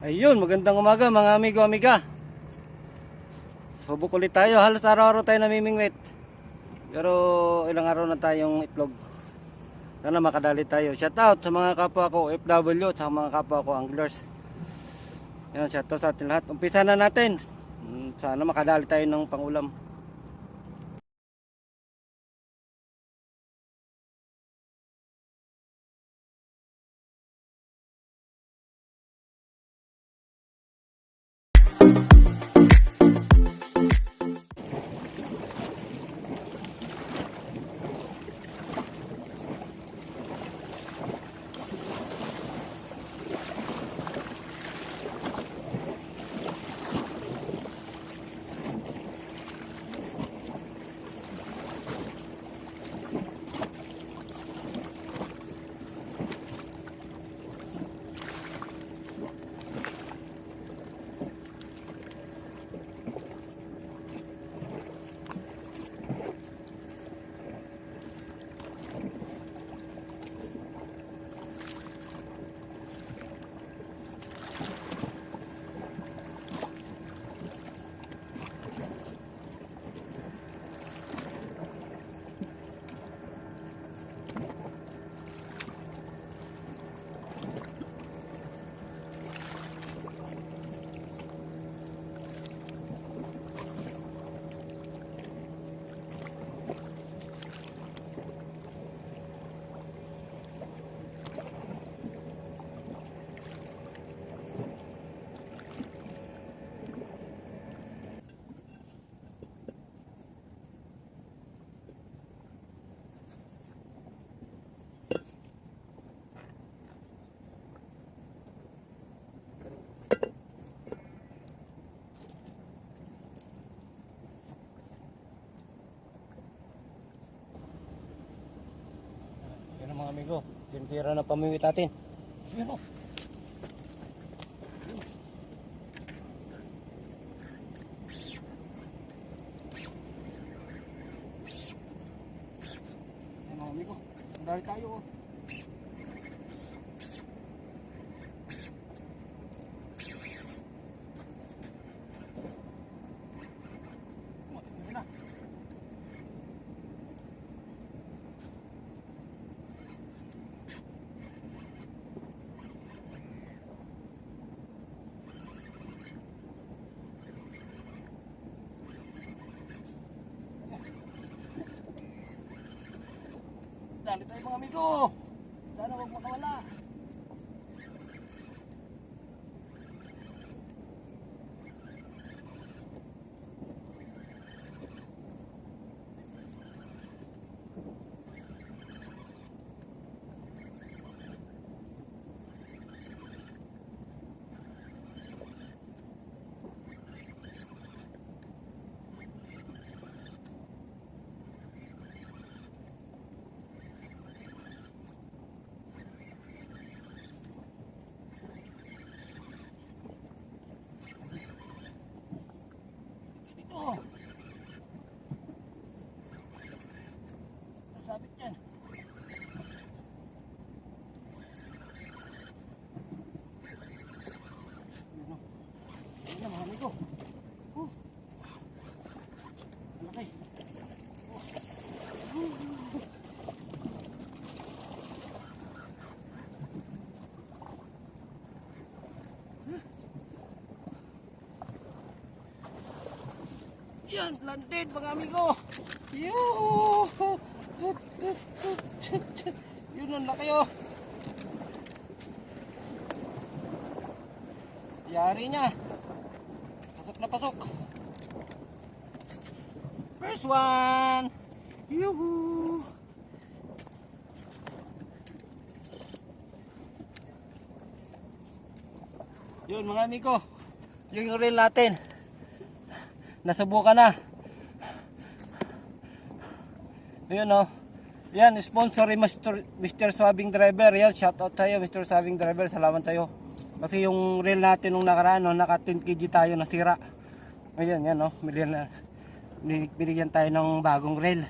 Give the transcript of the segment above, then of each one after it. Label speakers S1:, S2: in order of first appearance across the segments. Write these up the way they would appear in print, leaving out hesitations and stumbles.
S1: Ayun, magandang umaga mga amigo, amiga. Subok ulit tayo, halos araw-araw tayo namimingwit. Pero ilang araw na tayong itlog. Sana makadali tayo. Shout out sa mga kapwa ko FW at sa mga kapwa ko anglers. Yan, shout out sa atin lahat. Umpisa na natin. Sana makadali tayo ng pangulam. Yan mga amigo, tinitira na pamimit natin. Yan o. Yan mga amigo, dali tayo o. Dali tayo mga amigo. Sana huwag makawala. Dito. Sabit yan. Yan na mga amigo. Malaki. Yan, planted mga amigo. Yoo! Yun ang laki oh. Yari niya. Pasok na pasok. First one. Yuhu! Yun mga amigo. Yung reel natin. Nasubukan na. Ayun o. Yan, sponsor ni Mr. Swabbing Driver. Yan, shoutout tayo Mr. Swabbing Driver. Salamat tayo. Kasi yung reel natin nung nakaraan, naka 10 kg tayo nasira. Ayun, yan o. Binigyan tayo ng bagong reel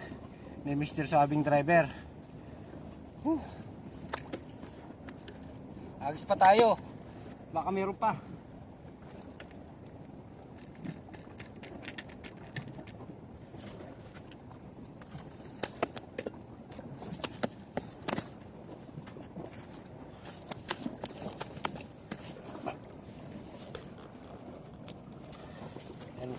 S1: ni Mr. Swabbing Driver. Agis pa tayo. Baka meron pa. Yan.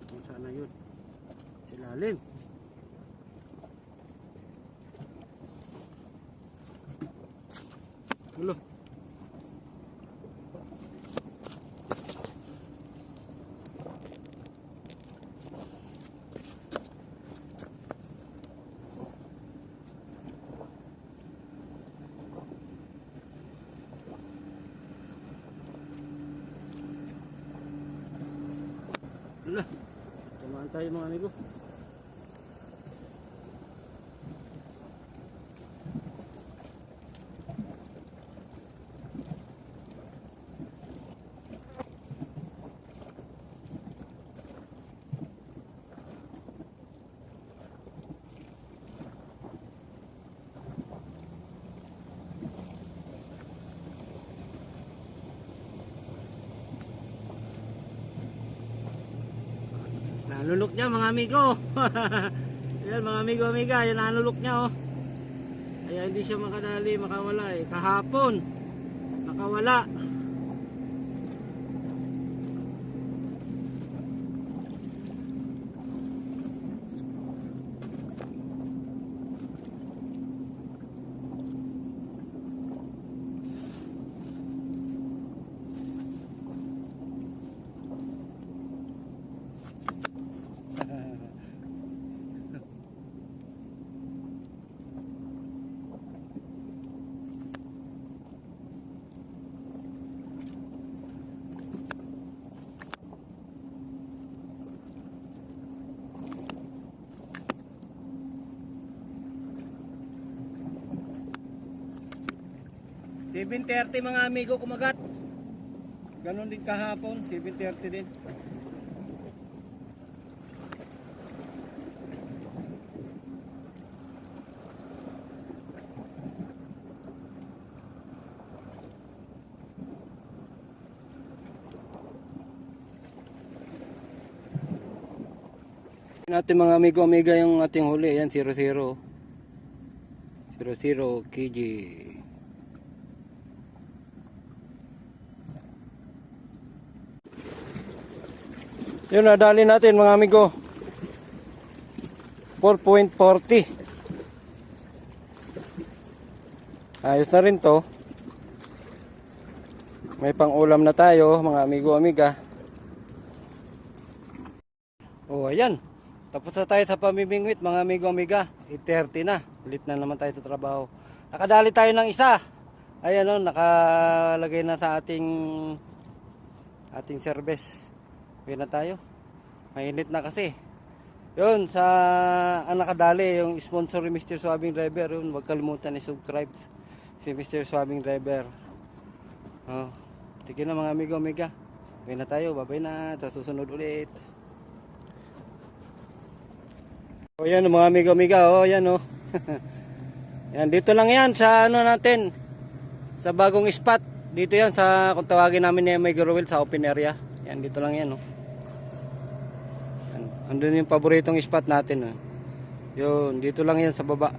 S1: Kung sana yun. Silalim. Ulo. Ulo. Tumaan tayo mga amigo. Nalulok niya mga amigo. Yan mga amigo amiga, yan nalulok niya oh. Kaya hindi siya makadali, makawala eh. Kahapon nakawala. $7.30 mga amigo kumagat. Ganon din kahapon, 7.30 din. Natin mga amigo amiga yung ating huli, yan 00 kg. Yun, nadali natin mga amigo, 4.40. Ayos na rin to. May pang ulam na tayo mga amigo amiga. Oh ayan, tapos na tayo sa pamimingwit mga amigo amiga. 8:30 na, ulit na naman tayo sa trabaho. Nakadali tayo ng isa. Ayan o, nakalagay na sa ating service. Uwi na tayo. Mainit na kasi. Yun, sa ang nakadali, yung sponsor ni Mr. Swabbing Driver, yun, huwag kalimutan i-subscribe si Mr. Swabbing Driver. Oh, sige na mga amigo amiga. Uwi na tayo, babay na, sa susunod ulit. O yan mga amigo amiga, oh yan oh. Yan, dito lang yan sa ano natin, sa bagong spot. Dito yan sa, kung tawagin namin ni May Girowil, sa open area. Yan, dito lang yan oh. Andun yung paboritong spot natin. Yun, dito lang yan sa baba.